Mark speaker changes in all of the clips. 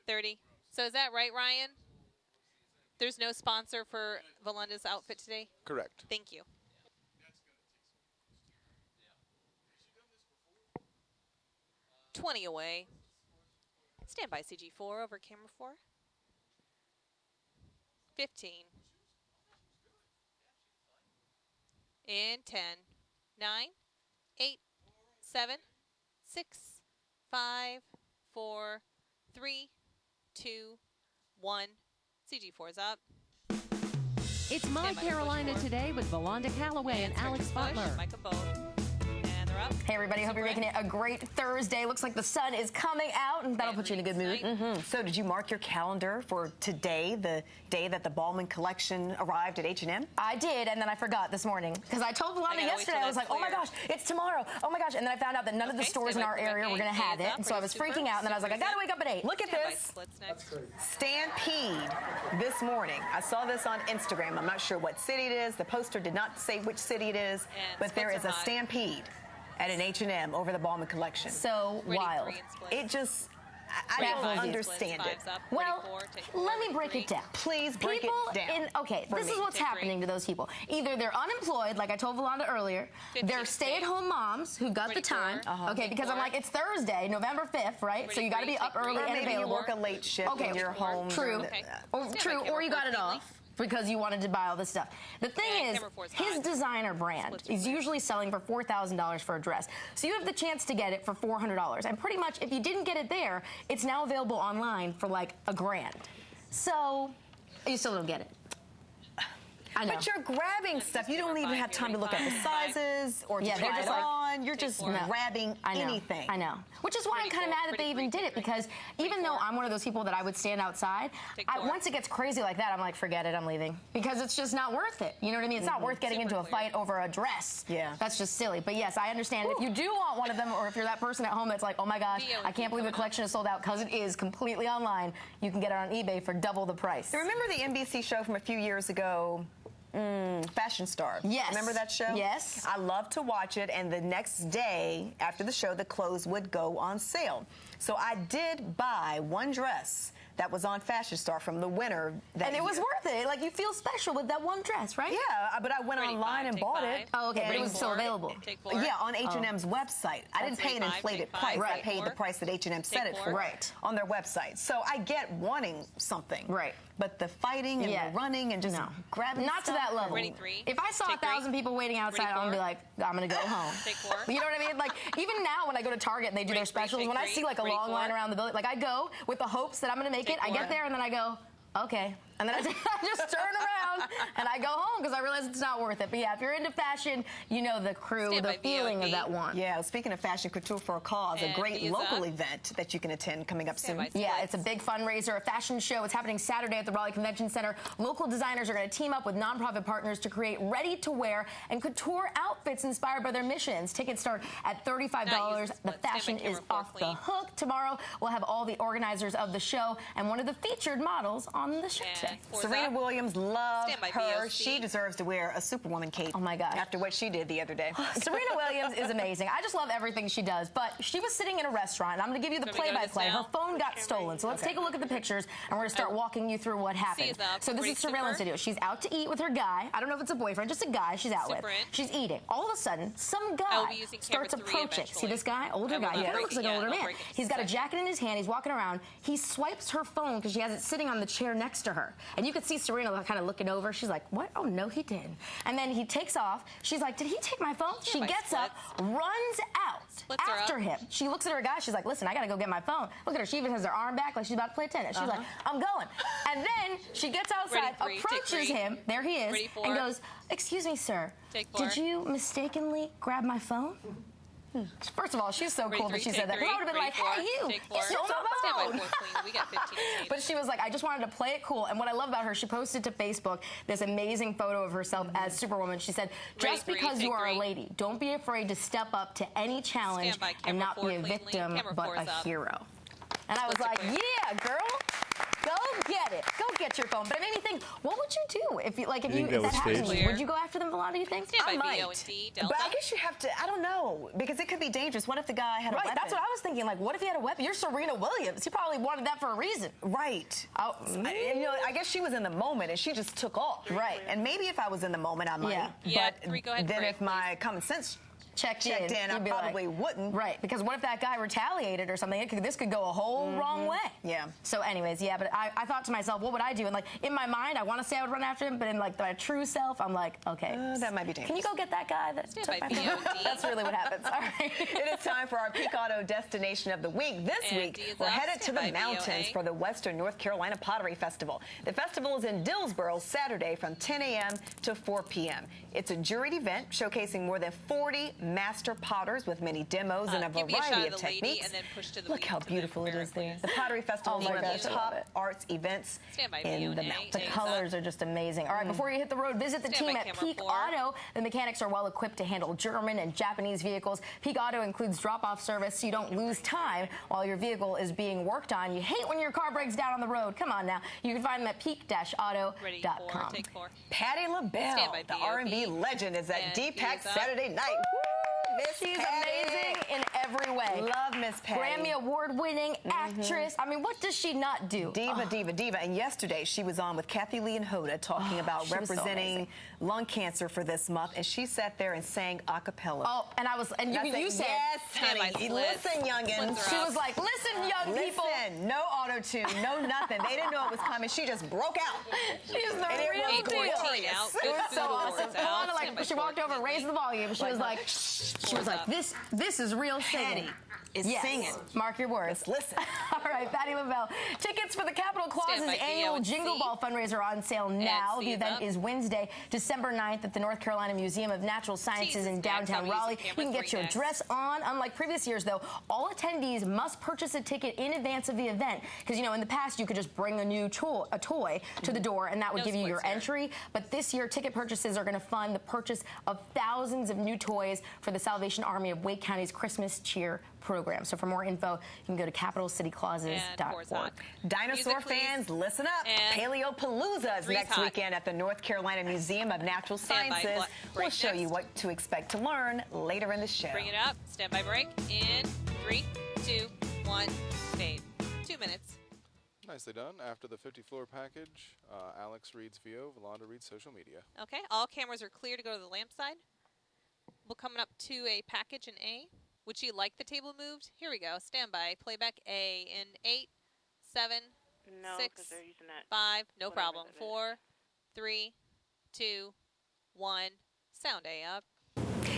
Speaker 1: 10:30. So is that right, Ryan? There's no sponsor for Valenda's outfit today?
Speaker 2: Correct.
Speaker 1: Thank you. 20 away. Stand by CG4 over camera 4. 15. In 10, 9, 8, 7, 6, 5, 4, 3, 2, 1. CG4 is up.
Speaker 3: It's My Carolina Today with Valanda Calloway and Alex Butler.
Speaker 1: Micah Bowe. And they're up.
Speaker 4: Hey, everybody. Hope you're making it a great Thursday. Looks like the sun is coming out, and that'll put you in a good mood. So did you mark your calendar for today, the day that the Ballman collection arrived at H&M?
Speaker 5: I did, and then I forgot this morning. Because I told Valanda yesterday, I was like, oh my gosh, it's tomorrow. Oh my gosh. And then I found out that none of the stores in our area were going to have it. And so I was freaking out, and then I was like, I got to wake up at 8.
Speaker 4: Look at this. Stampede this morning. I saw this on Instagram. I'm not sure what city it is. The poster did not say which city it is, but there is a stampede at an H&M over the Ballman collection.
Speaker 5: So wild.
Speaker 4: It just, I don't understand it.
Speaker 5: Well, let me break it down.
Speaker 4: Please break it down.
Speaker 5: Okay, this is what's happening to those people. Either they're unemployed, like I told Valanda earlier. They're stay-at-home moms who got the time. Okay, because I'm like, it's Thursday, November 5th, right? So you got to be up early and available.
Speaker 4: You work a late shift when you're home.
Speaker 5: True. True, or you got it off because you wanted to buy all this stuff. The thing is, his designer brand is usually selling for $4,000 for a dress. So you have the chance to get it for $400. And pretty much, if you didn't get it there, it's now available online for like $1,000. So you still don't get it. I know.
Speaker 4: But you're grabbing stuff. You don't even have time to look at the sizes or to try it on. You're just grabbing anything.
Speaker 5: I know. Which is why I'm kind of mad that they even did it, because even though I'm one of those people that I would stand outside, once it gets crazy like that, I'm like, forget it, I'm leaving. Because it's just not worth it. You know what I mean? It's not worth getting into a fight over a dress.
Speaker 4: Yeah.
Speaker 5: That's just silly. But yes, I understand. If you do want one of them, or if you're that person at home that's like, oh my gosh, I can't believe the collection is sold out, because it is completely online, you can get it on eBay for double the price.
Speaker 4: Remember the NBC show from a few years ago? Fashion Star.
Speaker 5: Yes.
Speaker 4: Remember that show?
Speaker 5: Yes.
Speaker 4: I love to watch it, and the next day after the show, the clothes would go on sale. So I did buy one dress that was on Fashion Star from the winter.
Speaker 5: And it was worth it. Like, you feel special with that one dress, right?
Speaker 4: Yeah, but I went online and bought it.
Speaker 5: Oh, okay, but it was still available.
Speaker 4: Yeah, on H&M's website. I didn't pay an inflated price. I paid the price that H&M set it for on their website. So I get wanting something.
Speaker 5: Right.
Speaker 4: But the fighting and the running and just grabbing
Speaker 5: Not to that level. If I saw 1,000 people waiting outside, I'm going to be like, I'm going to go home. You know what I mean? Like, even now when I go to Target and they do their specials, when I see like a long line around the building, like I go with the hopes that I'm going to make it. I get there and then I go, okay. And then I just turn around and I go home because I realize it's not worth it. But yeah, if you're into fashion, you know the crew, the feeling of that one.
Speaker 4: Yeah, speaking of Fashion Couture for a Cause, a great local event that you can attend coming up soon.
Speaker 5: Yeah, it's a big fundraiser, a fashion show. It's happening Saturday at the Raleigh Convention Center. Local designers are going to team up with nonprofit partners to create ready-to-wear and couture outfits inspired by their missions. Tickets start at $35. The fashion is off the hook. Tomorrow, we'll have all the organizers of the show and one of the featured models on the show today.
Speaker 4: Serena Williams, love her. She deserves to wear a Superwoman cape.
Speaker 5: Oh my gosh.
Speaker 4: After what she did the other day.
Speaker 5: Serena Williams is amazing. I just love everything she does. But she was sitting in a restaurant, and I'm going to give you the play-by-play. Her phone got stolen. So let's take a look at the pictures, and we're going to start walking you through what happened. So this is surveillance video. She's out to eat with her guy. I don't know if it's a boyfriend, just a guy she's out with. She's eating. All of a sudden, some guy starts approaching. See this guy? Older guy. He kind of looks like an older man. He's got a jacket in his hand. He's walking around. He swipes her phone because she has it sitting on the chair next to her. And you could see Serena kind of looking over. She's like, what? Oh, no, he didn't. And then he takes off. She's like, did he take my phone? She gets up, runs out after him. She looks at her guy. She's like, listen, I got to go get my phone. Look at her. She even has her arm back like she's about to play tennis. She's like, I'm going. And then she gets outside, approaches him. There he is. And goes, excuse me, sir. Did you mistakenly grab my phone? First of all, she's so cool that she said that. I would have been like, hey, you stole my phone. But she was like, I just wanted to play it cool. And what I love about her, she posted to Facebook this amazing photo of herself as Superwoman. She said, just because you are a lady, don't be afraid to step up to any challenge and not be a victim, but a hero. And I was like, yeah, girl, go get it. Go get your phone. But it made me think, what would you do if that happened to you? Would you go after them, Valanda, you think?
Speaker 1: I might.
Speaker 4: But I guess you have to, I don't know, because it could be dangerous. What if the guy had a weapon?
Speaker 5: Right, that's what I was thinking. Like, what if he had a weapon? You're Serena Williams. He probably wanted that for a reason.
Speaker 4: Right. I guess she was in the moment, and she just took off.
Speaker 5: Right.
Speaker 4: And maybe if I was in the moment, I might.
Speaker 1: Yeah.
Speaker 4: But
Speaker 1: go ahead,
Speaker 4: then if my common sense checked in, I probably wouldn't.
Speaker 5: Right, because what if that guy retaliated or something? This could go a whole wrong way.
Speaker 4: Yeah.
Speaker 5: So anyways, yeah, but I thought to myself, what would I do? And like in my mind, I want to say I would run after him, but in like my true self, I'm like, okay.
Speaker 4: That might be dangerous.
Speaker 5: Can you go get that guy that took my phone? That's really what happens. All right.
Speaker 4: It is time for our Peak Auto Destination of the Week. This week, we're headed to the mountains for the Western North Carolina Pottery Festival. The festival is in Dillsboro Saturday from 10 a.m. to 4 p.m. It's a juried event showcasing more than 40 master potters with many demos and a variety of techniques.
Speaker 1: And then push to the
Speaker 4: Look how beautiful it is there. The Pottery Festival is one of the top arts events in the mountains.
Speaker 5: The colors are just amazing. All right, before you hit the road, visit the team at Peak Auto. The mechanics are well equipped to handle German and Japanese vehicles. Peak Auto includes drop-off service so you don't lose time while your vehicle is being worked on. You hate when your car breaks down on the road. Come on now. You can find them at peak-auto.com.
Speaker 4: Patti LaBelle, the R&B legend, is at DPAC Saturday night.
Speaker 5: She's amazing in every way.
Speaker 4: Love Miss Patti.
Speaker 5: Grammy award-winning actress. I mean, what does she not do?
Speaker 4: Diva. And yesterday she was on with Kathy Lee and Hoda talking about representing lung cancer for this month, and she sat there and sang a cappella.
Speaker 5: Oh, and you said,
Speaker 4: yes, honey. Listen, youngins.
Speaker 5: She was like, listen, young people.
Speaker 4: Listen, no auto-tune, no nothing. They didn't know it was coming. She just broke out.
Speaker 5: She's the real deal. It was so awesome. Alana, like, she walked over, raised the volume. She was like, this is real singing.
Speaker 4: Is singing.
Speaker 5: Mark your words.
Speaker 4: Just listen.
Speaker 5: All right, Patti LaBelle. Tickets for the Capitol Clause's annual Jingle Ball fundraiser are on sale now. The event is Wednesday, December 9th at the North Carolina Museum of Natural Sciences in downtown Raleigh. You can get your dress on. Unlike previous years, though, all attendees must purchase a ticket in advance of the event. Because, in the past, you could just bring a toy to the door, and that would give you your entry. But this year, ticket purchases are going to fund the purchase of thousands of new toys for the Salvation Army of Wake County's Christmas Cheer program. So for more info, you can go to capitalcityclauses.org.
Speaker 4: Dinosaur fans, listen up. Paleopalooza is next weekend at the North Carolina Museum of Natural Sciences. We'll show you what to expect to learn later in the show.
Speaker 1: Bring it up. Stand by break in 3, 2, 1, fade. 2 minutes.
Speaker 2: Nicely done. After the 50-floor package, Alex reads VO, Valanda reads social media.
Speaker 1: Okay, all cameras are clear to go to the lamp side. We're coming up to a package in A. Would you like the table moved? Here we go. Stand by. Playback A in 8, 7, 6, 5. No problem. 4, 3, 2, 1. Sound A up.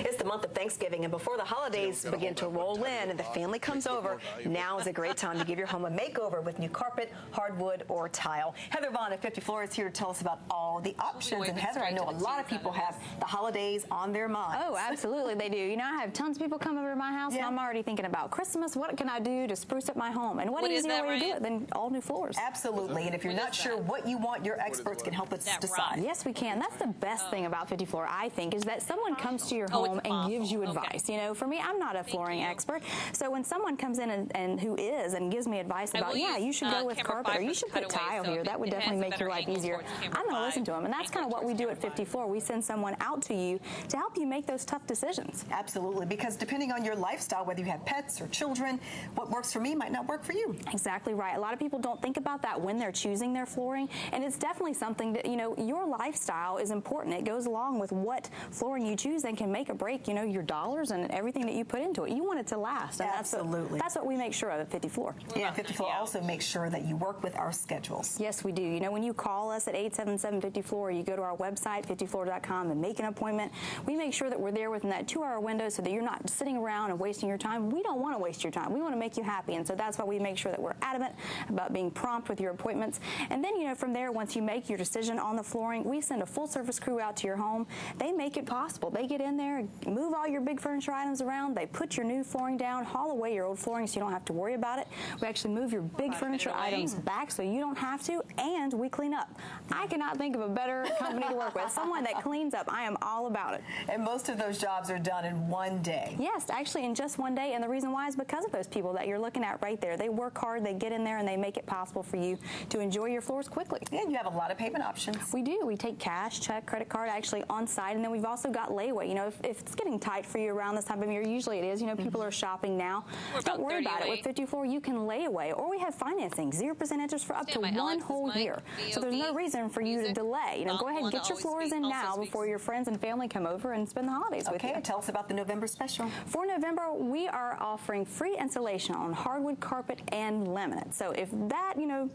Speaker 4: It's the month of Thanksgiving, and before the holidays begin to roll in and the family comes over, now is a great time to give your home a makeover with new carpet, hardwood, or tile. Heather Vaughn at 50 Floor is here to tell us about all the options. And Heather, I know a lot of people have the holidays on their minds.
Speaker 6: Oh, absolutely, they do. I have tons of people come over to my house, and I'm already thinking about Christmas. What can I do to spruce up my home? And what easier way to do it than all new floors?
Speaker 4: Absolutely, and if you're not sure what you want, your experts can help us decide.
Speaker 6: Yes, we can. That's the best thing about 50 Floor, I think, is that someone comes to your home and gives you advice. For me, I'm not a flooring expert, so when someone comes in and who is and gives me advice about, you should go with carpet or you should put tile here, that would definitely make your life easier, I'm going to listen to them, and that's kind of what we do at 50 Floor. We send someone out to you to help you make those tough decisions.
Speaker 4: Absolutely, because depending on your lifestyle, whether you have pets or children, what works for me might not work for you.
Speaker 6: Exactly right. A lot of people don't think about that when they're choosing their flooring, and it's definitely something that, your lifestyle is important. It goes along with what flooring you choose and can make or break, your dollars and everything that you put into it. You want it to last. And
Speaker 4: absolutely.
Speaker 6: That's what we make sure of at 50 Floor.
Speaker 4: Yeah, 50 Floor also makes sure that you work with our schedules.
Speaker 6: Yes, we do. When you call us at 877-50 Floor, you go to our website, 50floor.com, and make an appointment. We make sure that we're there within that 2-hour window so that you're not sitting around and wasting your time. We don't want to waste your time. We want to make you happy, and so that's why we make sure that we're adamant about being prompt with your appointments. And then, from there, once you make your decision on the flooring, we send a full-service crew out to your home. They make it possible. They get in there, there, move all your big furniture items around. They put your new flooring down, haul away your old flooring so you don't have to worry about it. We actually move your big furniture items back so you don't have to, and we clean up. I cannot think of a better company to work with. Someone that cleans up. I am all about it.
Speaker 4: And most of those jobs are done in one day.
Speaker 6: Yes, actually in just one day, and the reason why is because of those people that you're looking at right there. They work hard, they get in there, and they make it possible for you to enjoy your floors quickly.
Speaker 4: Yeah, you have a lot of payment options.
Speaker 6: We do. We take cash, check, credit card, actually on site, and then we've also got layaway. You know, if it's getting tight for you around this time of year, usually it is. You know, people are shopping now. Don't worry about it. With 54, you can lay away, or we have financing, 0% interest for up to 1 whole year. So there's no reason for you to delay. You know, go ahead and get your floors in now before your friends and family come over and spend the holidays with you.
Speaker 4: Okay, tell us about the November special.
Speaker 6: For November, we are offering free installation on hardwood carpet and laminate. So if that, you know,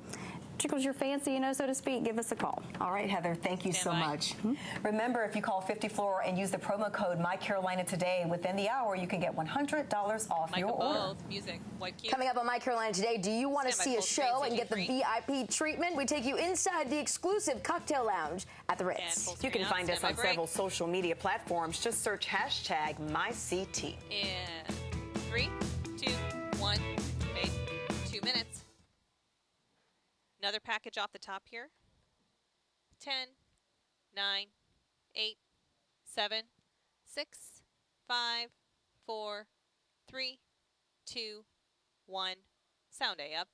Speaker 6: tickles your fancy, you know, so to speak, give us a call.
Speaker 4: All right, Heather, thank you so much. Remember, if you call 54 and use the promo code MyCarolina today, within the hour, you can get $100 off your order.
Speaker 1: Music.
Speaker 7: Coming up on My Carolina Today, do you want to see a show and get the VIP treatment? We take you inside the exclusive cocktail lounge at the Ritz.
Speaker 4: You can find us on several social media platforms. Just search hashtag MyCT.
Speaker 1: In 3, 2, 1, wait, 2 minutes. Another package off the top here. 10, 9, 8, 7, 6, 5, 4, 3, 2, 1. Sound A up.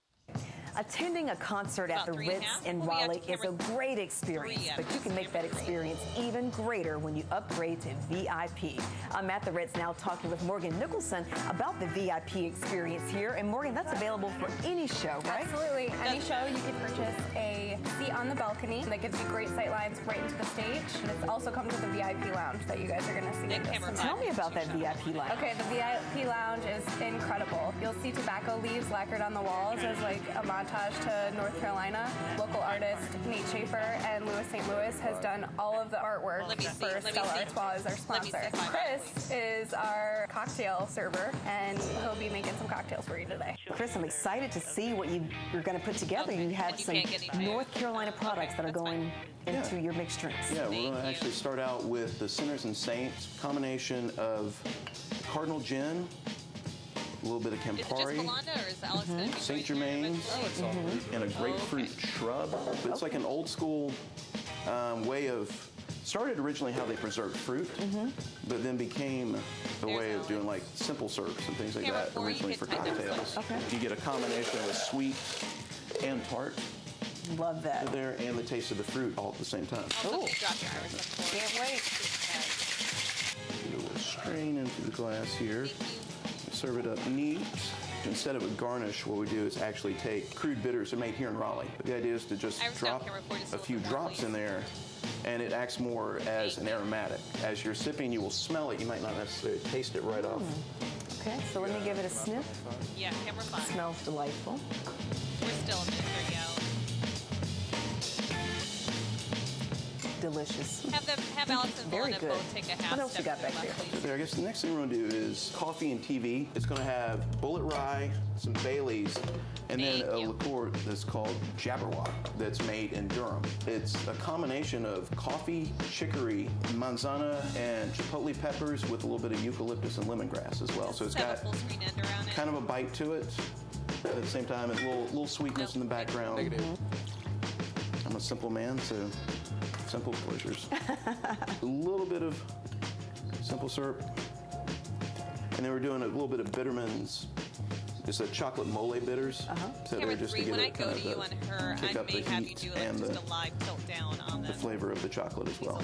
Speaker 4: Attending a concert at the Ritz in Raleigh is a great experience, but you can make that experience even greater when you upgrade to VIP. I'm at the Ritz now talking with Morgan Nicholson about the VIP experience here. And Morgan, that's available for any show, right?
Speaker 8: Absolutely. Any show, you can purchase a seat on the balcony that gives you great sight lines right into the stage. And it also comes with a VIP lounge that you guys are going to see in this tonight.
Speaker 4: Tell me about that VIP lounge.
Speaker 8: Okay, the VIP lounge is incredible. You'll see tobacco leaves lacquered on the walls as like a montage to North Carolina. Local artist Nate Schaefer and Louis St. Louis has done all of the artwork for Stella Arts Spa as our sponsor. Chris is our cocktail server, and he'll be making some cocktails for you today.
Speaker 4: Chris, I'm excited to see what you're going to put together. You have some North Carolina products that are going into your mixed drinks.
Speaker 9: Yeah, we're going to actually start out with the Sinners and Saints combination of Cardinal Gin, a little bit of Campari, St. Germain's, and a grapefruit shrub. It's like an old school way of, started originally how they preserved fruit, but then became the way of doing like simple syrups and things like that originally for cocktails. You get a combination of a sweet and tart.
Speaker 4: Love that.
Speaker 9: There, and the taste of the fruit all at the same time.
Speaker 4: Oh, can't wait.
Speaker 9: Do a little strain into the glass here. Serve it up neat. Instead of a garnish, what we do is actually take crude bitters that are made here in Raleigh. But the idea is to just drop a few drops in there, and it acts more as an aromatic. As you're sipping, you will smell it. You might not necessarily taste it right off.
Speaker 4: Okay, so let me give it a sniff.
Speaker 1: Yeah, camera 5.
Speaker 4: Smells delightful.
Speaker 1: We're still a minute 30 out.
Speaker 4: Delicious.
Speaker 1: Have Alex and Belinda both take a half.
Speaker 4: What else you got back there?
Speaker 9: I guess the next thing we're going to do is coffee and TV. It's going to have bullet rye, some Baileys, and then a liqueur that's called Jabberwock that's made in Durham. It's a combination of coffee, chicory, manzana, and chipotle peppers with a little bit of eucalyptus and lemongrass as well. So it's got kind of a bite to it. At the same time, a little sweetness in the background. I'm a simple man, so simple pleasures. A little bit of simple syrup. And then we're doing a little bit of Bitterman's. It's a chocolate mole bitters. So they're just to give it kind of kick up the heat and the flavor of the chocolate as well.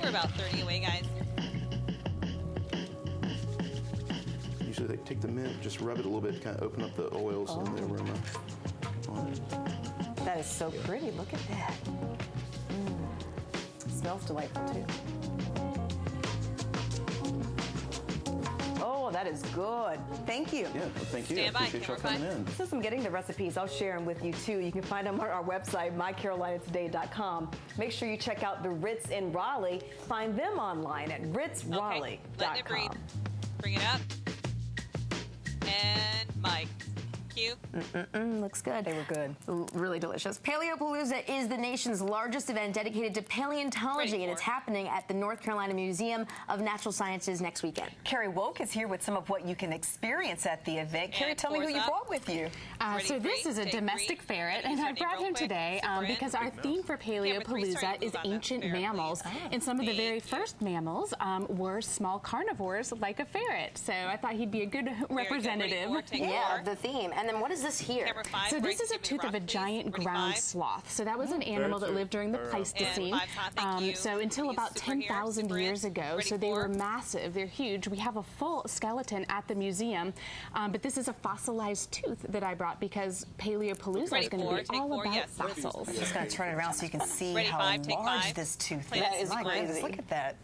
Speaker 1: We're about 30 away, guys.
Speaker 9: Usually they take the mint, just rub it a little bit, kind of open up the oils and the aroma.
Speaker 4: That is so pretty. Look at that. Smells delightful too. Oh, that is good. Thank you.
Speaker 9: Yeah, well, thank you.
Speaker 1: Stand
Speaker 9: I appreciate y'all coming in.
Speaker 4: Since I'm getting the recipes, I'll share them with you too. You can find them on our website, mycarolinatoday.com. Make sure you check out the Ritz in Raleigh. Find them online at ritzraleigh.com.
Speaker 1: Let it breathe. Bring it up. And Mike. Q.
Speaker 5: Looks good.
Speaker 4: They were good.
Speaker 5: Really delicious. Paleopalooza is the nation's largest event dedicated to paleontology, and it's happening at the North Carolina Museum of Natural Sciences next weekend.
Speaker 4: Carrie Woke is here with some of what you can experience at the event. Carrie, tell me who you brought with you.
Speaker 10: So this is a domestic ferret, and I brought him today because our theme for Paleopalooza is ancient mammals, and some of the very first mammals were small carnivores like a ferret. So I thought he'd be a good representative.
Speaker 5: Of the theme. And then what is this here?
Speaker 10: So this is a tooth of a giant ground sloth. So that was an animal that lived during the Pleistocene. So until about 10,000 years ago. So they were massive. They're huge. We have a full skeleton at the museum, but this is a fossilized tooth that I brought because Paleopalooza is going to be all about fossils.
Speaker 4: I'm just going to turn it around so you can see how large this tooth is.
Speaker 5: That is crazy.
Speaker 4: Look at that.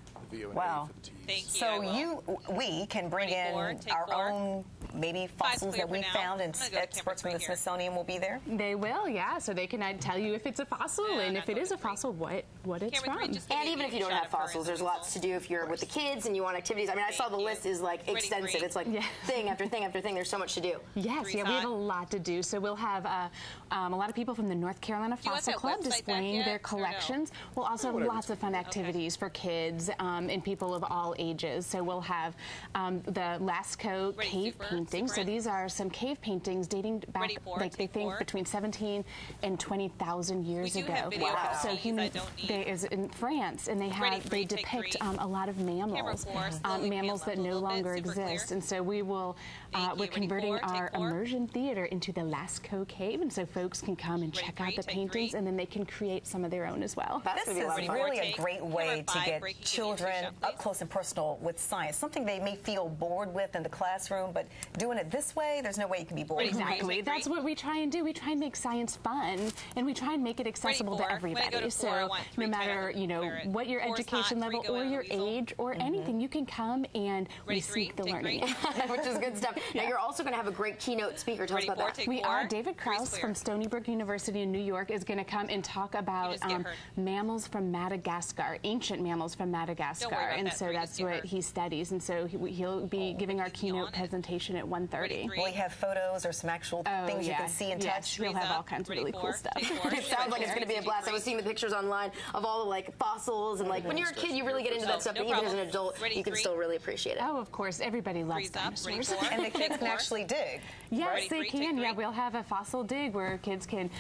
Speaker 4: Wow.
Speaker 1: Thank you.
Speaker 4: So we can bring in our own maybe fossils that we found, and experts from the Smithsonian will be there?
Speaker 10: They will, yeah. So they can tell you if it's a fossil, and if it is a fossil, what it's from.
Speaker 5: And even if you don't have fossils, there's lots to do if you're with the kids and you want activities. I mean, I saw the list is like extensive. It's like thing after thing after thing. There's so much to do.
Speaker 10: Yes, we have a lot to do. So we'll have a lot of people from the North Carolina Fossil Club displaying their collections. We'll also have lots of fun activities for kids and people of all ages. So we'll have the Lascaux cave paintings. So these are some cave paintings dating back, like they think, between 17 and 20,000 years ago.
Speaker 1: Wow.
Speaker 10: So they is in France, and they depict a lot of mammals, mammals that no longer exist. And so we will we're converting our immersion theater into the Lascaux cave, and so folks can come and check out the paintings, and then they can create some of their own as well.
Speaker 4: This is really a great way to get children up close and personal with science, something they may feel bored with in the classroom, but doing it this way, there's no way you can be bored.
Speaker 10: Exactly. That's what we try and do. We try and make science fun, and we try and make it accessible to everybody. So no matter, what your education level or your age or anything, you can come and we seek the learning.
Speaker 5: Which is good stuff. Now, you're also going to have a great keynote speaker. Tell us about that.
Speaker 10: We are. David Krause from Stony Brook University in New York is going to come and talk about mammals from Madagascar, ancient mammals from Madagascar. And so that's what he studies. And so he'll be giving our keynote presentation at 1:30.
Speaker 4: Will he have photos or some actual things you can see and touch?
Speaker 10: We'll have all kinds of really cool stuff.
Speaker 5: It sounds like it's going to be a blast. I was seeing the pictures online of all the fossils, and when you're a kid, you really get into that stuff. But even as an adult, you can still really appreciate it.
Speaker 10: Oh, of course, everybody loves dinosaurs.
Speaker 4: And the kids can actually dig.
Speaker 10: Yes, they can. Yeah, we'll have a fossil dig where kids can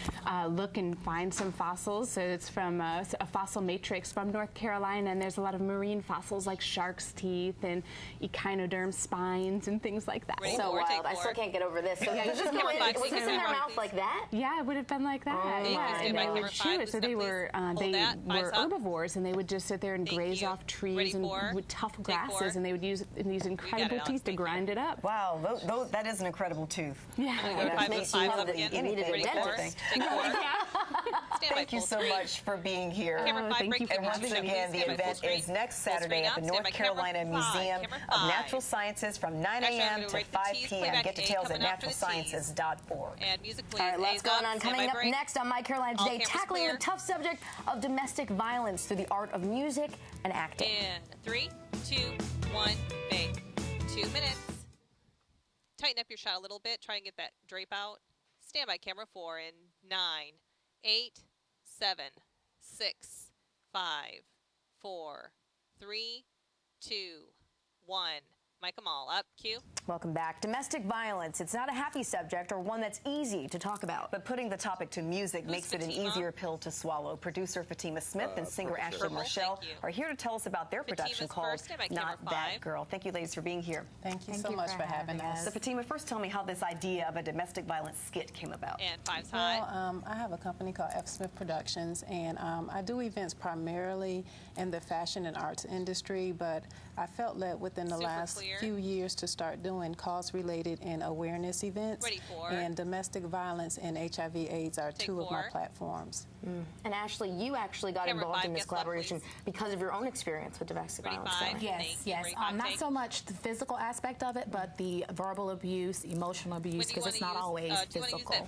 Speaker 10: look and find some fossils. So it's from a fossil matrix from North Carolina, and there's a lot of marine fossils like shark's teeth and echinoderm spines and things like that.
Speaker 5: So wild. I still can't get over this. So was this in their mouth like that?
Speaker 10: Yeah, it would have been like that. And they would chew it. So they were herbivores, and they would just sit there and graze off trees and with tough grasses, and they would use these incredible teeth to grind it up.
Speaker 4: Wow, that is an incredible tooth.
Speaker 10: Yeah.
Speaker 4: That makes you know that you needed a dentist. Thank you so much for being here.
Speaker 10: Thank you.
Speaker 4: And once again, the event is next Saturday at the North Carolina Museum of Natural Sciences from 9 a.m. to 5 p.m. Get details at naturalsciences.org.
Speaker 5: All right, lots going on. Coming up next on My Carolina Today, tackling the tough subject of domestic violence through the art of music and acting.
Speaker 1: In 3, 2, 1, bang. 2 minutes. Tighten up your shot a little bit. Try and get that drape out. Stand by camera 4 in 9, 8, 7, 6, 5, 4, 3, 2, 1. Mic 'em all up. Cue.
Speaker 5: Welcome back. Domestic violence. It's not a happy subject or one that's easy to talk about.
Speaker 4: But putting the topic to music makes it an easier pill to swallow. Producer Fatima Smith and singer Ashley Marshall are here to tell us about their production called Not That Girl. Thank you, ladies, for being here.
Speaker 11: Thank you so much for having us.
Speaker 4: So, Fatima, first tell me how this idea of a domestic violence skit came about.
Speaker 1: And 5's high.
Speaker 11: Well, I have a company called F. Smith Productions, and I do events primarily in the fashion and arts industry, but I felt that within the last few years to start doing cause-related and awareness events, and domestic violence and HIV/AIDS are two of my platforms.
Speaker 5: And Ashley, you actually got involved in this collaboration because of your own experience with domestic violence.
Speaker 12: Yes. Not so much the physical aspect of it, but the verbal abuse, emotional abuse, because it's not always physical.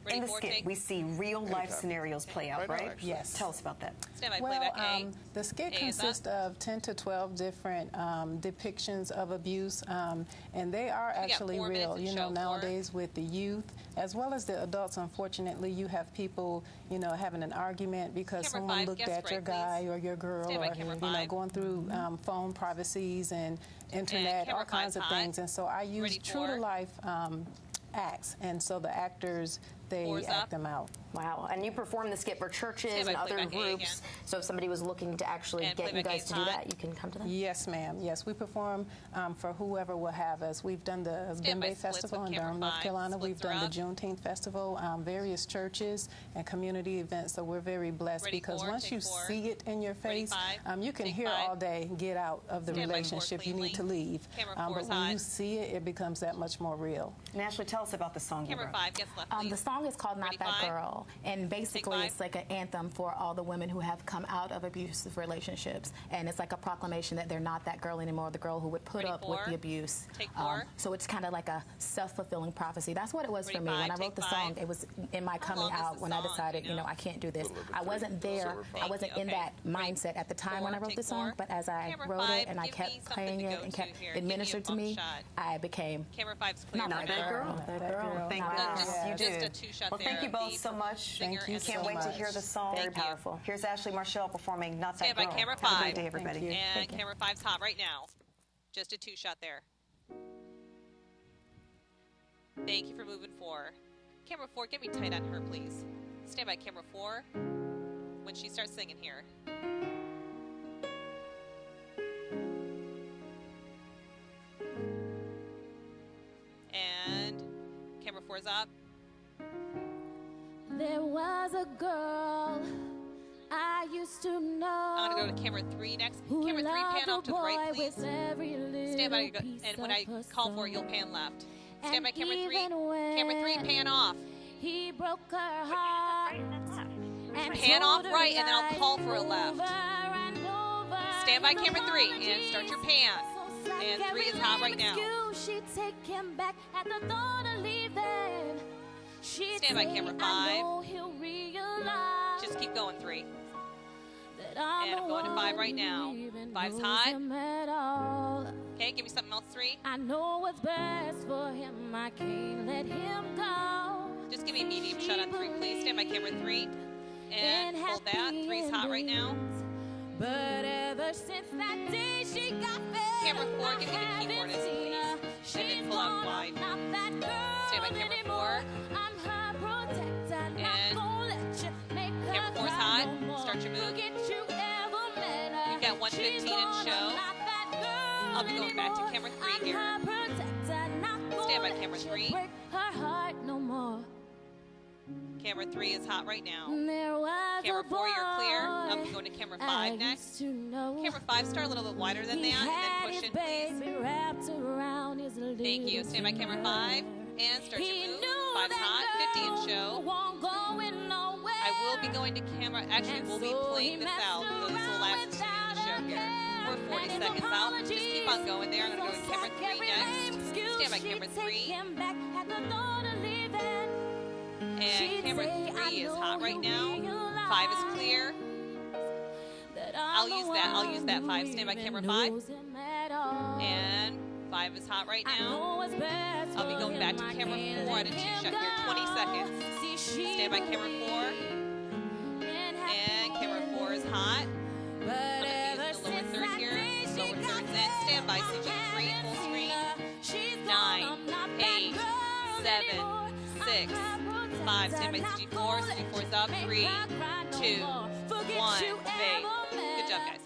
Speaker 4: In the skit, we see real-life scenarios play out, right?
Speaker 11: Yes.
Speaker 4: Tell us about that.
Speaker 1: Stand by,
Speaker 11: Well,
Speaker 1: playback A.
Speaker 11: the skit
Speaker 1: A is
Speaker 11: consists of 10 to 12 different depictions of abuse, and they are actually real. You know, nowadays with the youth, as well as the adults, unfortunately, you have people, you know, having an argument because someone looked at your guy or your girl, or, you know, going through phone privacies and internet, all kinds of things. And so I use true-to-life acts, and so the actors, they act them out.
Speaker 5: Wow. And you perform the skit for churches and other groups. So if somebody was looking to actually get you guys to do that, you can come to them?
Speaker 11: Yes, ma'am. Yes, we perform for whoever will have us. We've done the Bembe Festival in Durham, North Carolina. We've done the Juneteenth Festival, various churches and community events. So we're very blessed because once you see it in your face, you can hear all day, get out of the relationship. You need to leave. But when you see it, it becomes that much more real.
Speaker 4: Nashly, tell us about the song.
Speaker 1: Camera 5, guess left, please.
Speaker 12: The song is called Not That Girl. And basically, it's like an anthem for all the women who have come out of abusive relationships. And it's like a proclamation that they're not that girl anymore, the girl who would put up with the abuse. So it's kind of like a self-fulfilling prophecy. That's what it was for me. When I wrote the song, it was in my coming out when I decided, you know, I can't do this. I wasn't there. I wasn't in that mindset at the time when I wrote the song. But as I wrote it and I kept playing it and kept it ministered to me, I became
Speaker 1: not
Speaker 4: that girl. Thank you. You did. Well, thank you both so much.
Speaker 11: Thank you.
Speaker 4: Can't wait to hear the song. Very powerful. Here's Ashley Marshall performing Not That Girl.
Speaker 1: Stand by, camera 5.
Speaker 4: Have a great day, everybody.
Speaker 1: And camera 5's hot right now. Just a 2-shot there. Thank you for moving 4. Camera 4, get me tight on her, please. Stand by, camera 4, when she starts singing here. And camera 4's up.
Speaker 13: There was a girl I used to know.
Speaker 1: I'm going to go to camera 3 next. Camera 3, pan off to the right, please. Stand by, and when I call for it, you'll pan left. Stand by, camera 3. Camera 3, pan off.
Speaker 13: He broke her heart.
Speaker 1: Pan off right, and then I'll call for a left. Stand by, camera 3, and start your pan. And 3 is hot right now.
Speaker 13: She'd take him back at the thought of leaving.
Speaker 1: Stand by, camera 5. Just keep going, 3. And I'm going to 5 right now. 5's hot. Okay, give me something else, 3.
Speaker 13: I know what's best for him. I can't let him go.
Speaker 1: Just give me a medium shot on 3, please. Stand by, camera 3. And hold that. 3's hot right now.
Speaker 13: But ever since that day she got
Speaker 1: camera 4, give me the keyboardist, please. And then pull out wide. Stand by, camera 4. And camera 4's hot. Start your move. We've got 1:15 in show. I'll be going back to camera 3 here. Stand by, camera 3. Camera 3 is hot right now. Camera 4, you're clear. I'm going to camera 5 next. Camera 5, start a little bit wider than that, and then push in, please. Thank you. Stand by, camera 5, and start your move. 5's hot, 50 in show. I will be going to camera. Actually, we'll be playing this out. So this will last to the end of the show here. We're 40 seconds out. Just keep on going there. I'm going to go to camera 3 next. Stand by, camera 3. And camera 3 is hot right now. 5 is clear. I'll use that 5. Stand by, camera 5. And 5 is hot right now. I'll be going back to camera 4 at a 2-shot here. 20 seconds. Stand by, camera 4. And camera 4 is hot. I'm going to be using the lower third here. Lower third's in. Stand by, CG3, full screen. 9, 8, 7, 6, 5. Stand by, CG4. CG4 is up. 3, 2, 1. Fade. Good job, guys.